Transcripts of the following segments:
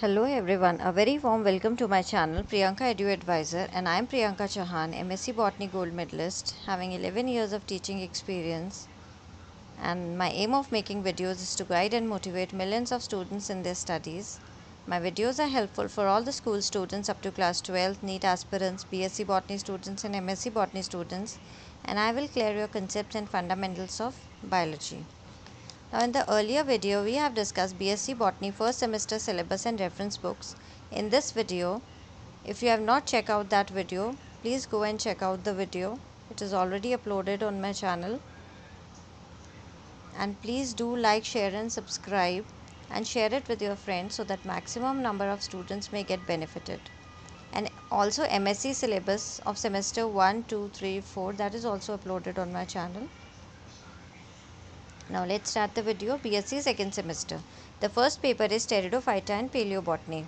Hello everyone, a very warm welcome to my channel Priyanka Edu Advisor, and I am Priyanka Chauhan, MSc Botany Gold Medalist, having 11 years of teaching experience, and my aim of making videos is to guide and motivate millions of students in their studies. My videos are helpful for all the school students up to class 12th, NEET aspirants, BSc Botany students and MSc Botany students, and I will clear your concepts and fundamentals of biology. Now in the earlier video, we have discussed BSc Botany first semester syllabus and reference books. In this video, if you have not checked out that video, please go and check out the video. It is already uploaded on my channel. And please do like, share and subscribe and share it with your friends so that maximum number of students may get benefited. And also MSc syllabus of semester 1, 2, 3, 4, that is also uploaded on my channel. Now let's start the video. BSc second semester. The first paper is Pteridophyta and Paleobotany.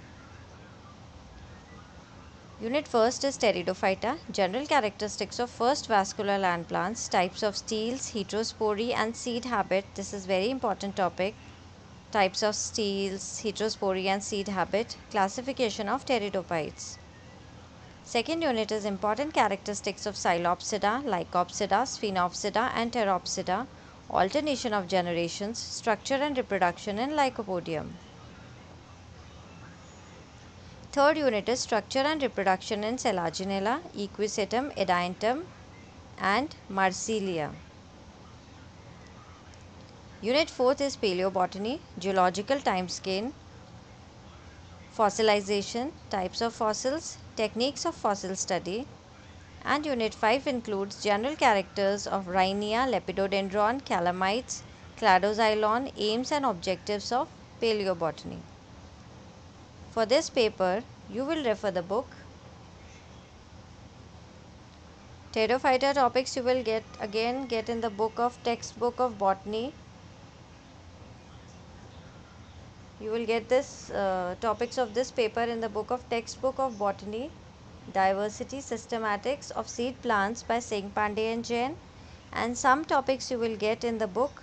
Unit first is Pteridophyta. General characteristics of first vascular land plants, types of steels, heterospory and seed habit. This is very important topic. Types of steels, heterospory and seed habit. Classification of pteridophytes. Second unit is important characteristics of Psilopsida, Lycopsida, Sphenopsida and Pteropsida. Alternation of generations, structure and reproduction in Lycopodium. Third unit is structure and reproduction in Selaginella, Equisetum, Ediantum and Marsilia. Unit 4th is Paleobotany, geological timescale, fossilization, types of fossils, techniques of fossil study, and Unit 5 includes general characters of Rhynia, Lepidodendron, Calamites, Cladoxylon, aims and objectives of Paleobotany. For this paper, you will refer the book. Pteridophyta topics you will get in the textbook of botany. You will get this topics of this paper in the textbook of botany. Diversity Systematics of Seed Plants by Singh Pandey and Jain, and some topics you will get in the book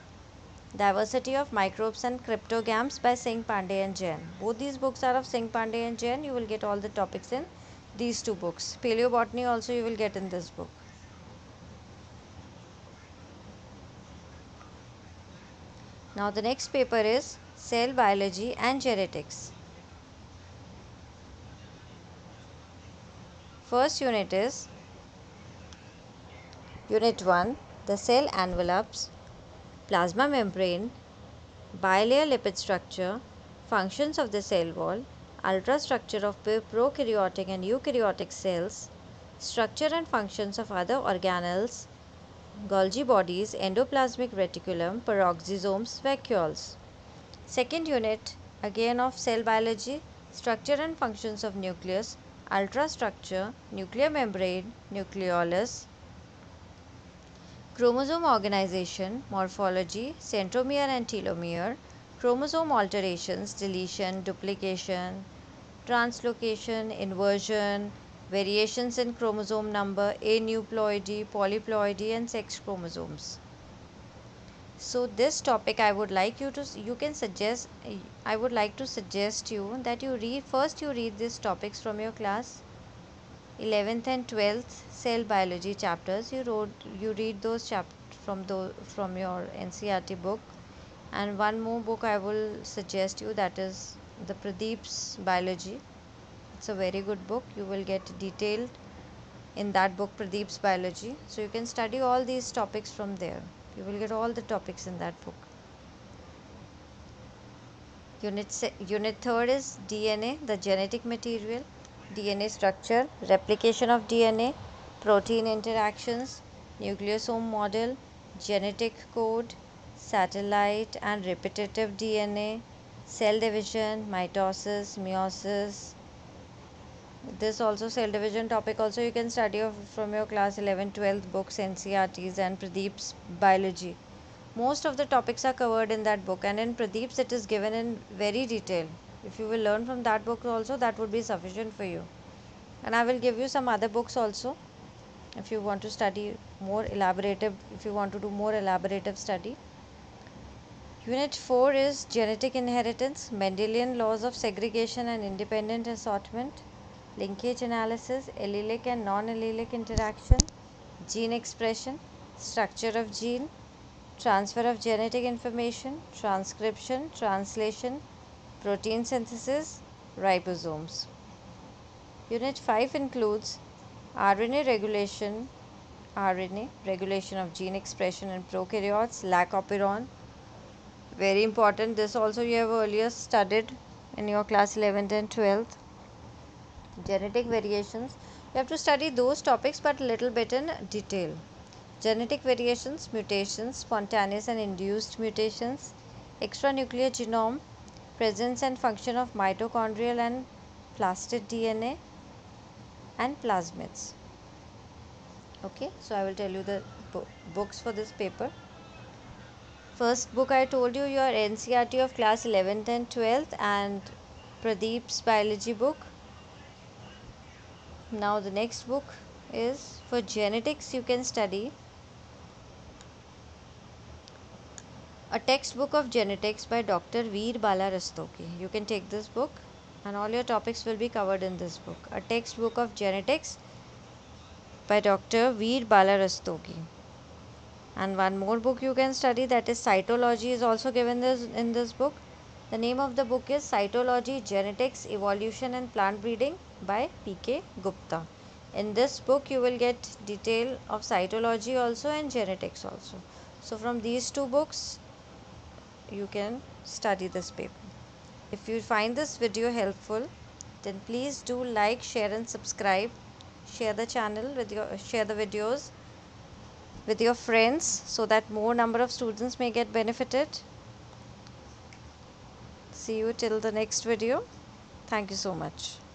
Diversity of Microbes and Cryptogams by Singh Pandey and Jain. Both these books are of Singh Pandey and Jain. You will get all the topics in these two books. Paleobotany also you will get in this book. Now the next paper is Cell Biology and Genetics. First unit is Unit 1, the cell envelopes, plasma membrane, bilayer lipid structure, functions of the cell wall, ultrastructure of prokaryotic and eukaryotic cells, structure and functions of other organelles, Golgi bodies, endoplasmic reticulum, peroxisomes, vacuoles. Second unit again of cell biology, structure and functions of nucleus, ultrastructure, nuclear membrane, nucleolus, chromosome organization, morphology, centromere and telomere, chromosome alterations, deletion, duplication, translocation, inversion, variations in chromosome number, aneuploidy, polyploidy and sex chromosomes. So this topic I would like you to suggest you that you read these topics from your class 11th and 12th cell biology chapters. You read those chapters from your NCERT book, and one more book I will suggest you, that is the Pradeep's Biology. It's a very good book. You will get detailed in that book, Pradeep's Biology. So you can study all these topics from there. You will get all the topics in that book. Unit 3rd is DNA, the genetic material, DNA structure, replication of DNA, protein interactions, nucleosome model, genetic code, satellite and repetitive DNA, cell division, mitosis, meiosis. This also cell division topic also you can study from your class 11, 12 books, NCERTs and Pradeep's Biology. Most of the topics are covered in that book, and in Pradeep's it is given in very detail. If you will learn from that book also, that would be sufficient for you. And I will give you some other books also if you want to study more elaborative, if you want to do more elaborative study. Unit 4 is genetic inheritance, Mendelian laws of segregation and independent assortment, linkage analysis, allelic and non-allelic interaction, gene expression, structure of gene, transfer of genetic information, transcription, translation, protein synthesis, ribosomes. Unit 5 includes RNA regulation of gene expression in prokaryotes, lac operon. Very important. This also you have earlier studied in your class 11th and 12th. Genetic variations. You have to study those topics but a little bit in detail. Genetic variations, mutations, spontaneous and induced mutations, extranuclear genome, presence and function of mitochondrial and plastid DNA, and plasmids. Okay, so I will tell you the books for this paper. First book I told you, your NCERT of class 11th and 12th, and Pradeep's biology book. Now the next book is for genetics. You can study a textbook of genetics by Dr. Veer Bala Rastogi. You can take this book and all your topics will be covered in this book. A textbook of genetics by Dr. Veer Bala Rastogi. And one more book you can study, that is cytology, is also given in this book. The name of the book is Cytology, Genetics, Evolution and Plant Breeding by P.K. Gupta. In this book you will get detail of cytology also and genetics also. So from these two books you can study this paper. If you find this video helpful, then please do like, share and subscribe. Share the channel share the videos with your friends so that more number of students may get benefited. See you till the next video. Thank you so much.